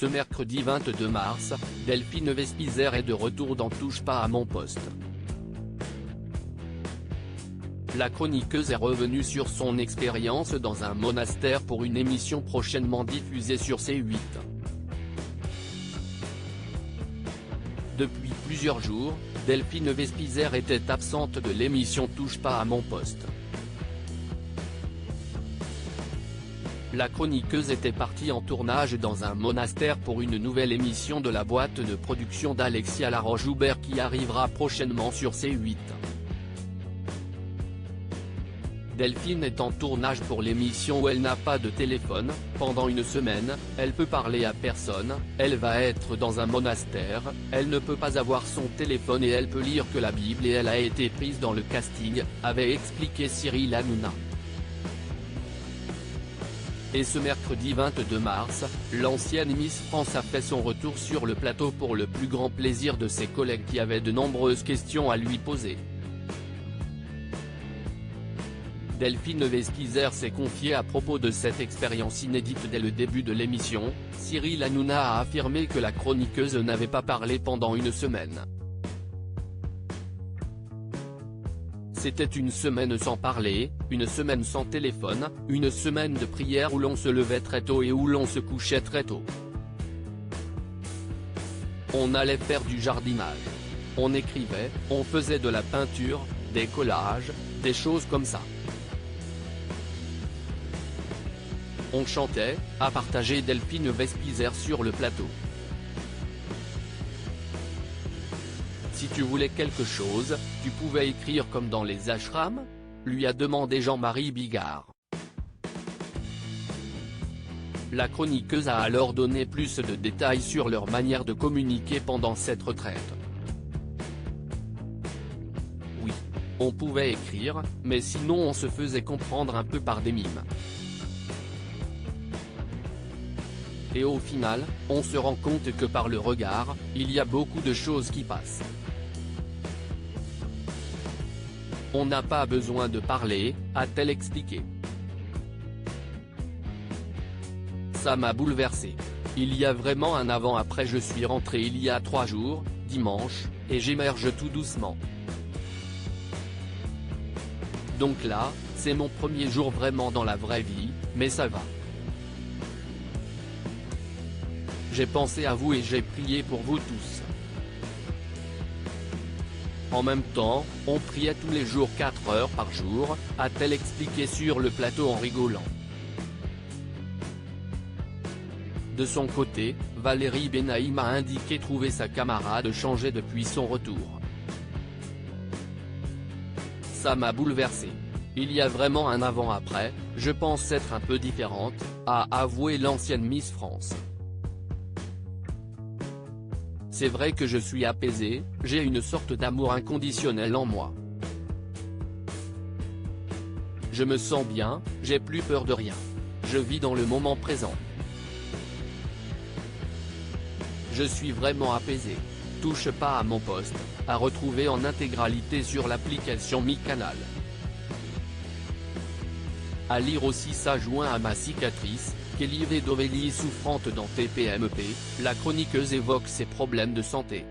Ce mercredi 22 mars, Delphine Vespizer est de retour dans Touche pas à mon poste. La chroniqueuse est revenue sur son expérience dans un monastère pour une émission prochainement diffusée sur C8. Depuis plusieurs jours, Delphine Vespizer était absente de l'émission Touche pas à mon poste. La chroniqueuse était partie en tournage dans un monastère pour une nouvelle émission de la boîte de production d'Alexia Laroche-Joubert qui arrivera prochainement sur C8. Delphine est en tournage pour l'émission où elle n'a pas de téléphone. Pendant une semaine, elle peut parler à personne, elle va être dans un monastère, elle ne peut pas avoir son téléphone et elle peut lire que la Bible et elle a été prise dans le casting, avait expliqué Cyril Hanouna. Et ce mercredi 22 mars, l'ancienne Miss France a fait son retour sur le plateau pour le plus grand plaisir de ses collègues qui avaient de nombreuses questions à lui poser. Delphine Vespizer s'est confiée à propos de cette expérience inédite dès le début de l'émission. Cyril Hanouna a affirmé que la chroniqueuse n'avait pas parlé pendant une semaine. C'était une semaine sans parler, une semaine sans téléphone, une semaine de prière où l'on se levait très tôt et où l'on se couchait très tôt. On allait faire du jardinage. On écrivait, on faisait de la peinture, des collages, des choses comme ça. On chantait, a partagé Delphine Vespizer sur le plateau. Si tu voulais quelque chose, tu pouvais écrire comme dans les ashrams ? Lui a demandé Jean-Marie Bigard. La chroniqueuse a alors donné plus de détails sur leur manière de communiquer pendant cette retraite. Oui, on pouvait écrire, mais sinon on se faisait comprendre un peu par des mimes. Et au final, on se rend compte que par le regard, il y a beaucoup de choses qui passent. On n'a pas besoin de parler, a-t-elle expliqué. Ça m'a bouleversé. Il y a vraiment un avant-après. Je suis rentré il y a 3 jours, dimanche, et j'émerge tout doucement. Donc là, c'est mon premier jour vraiment dans la vraie vie, mais ça va. J'ai pensé à vous et j'ai prié pour vous tous. En même temps, on priait tous les jours 4 heures par jour, a-t-elle expliqué sur le plateau en rigolant. De son côté, Valérie Benaïm a indiqué trouver sa camarade changée depuis son retour. Ça m'a bouleversé. Il y a vraiment un avant-après, je pense être un peu différente, a avoué l'ancienne Miss France. C'est vrai que je suis apaisée, j'ai une sorte d'amour inconditionnel en moi. Je me sens bien, j'ai plus peur de rien. Je vis dans le moment présent. Je suis vraiment apaisée. Touche pas à mon poste, à retrouver en intégralité sur l'application MyCanal. À lire aussi ça joint à ma cicatrice. Kelly Vedovelli souffrante dans TPMP, la chroniqueuse évoque ses problèmes de santé.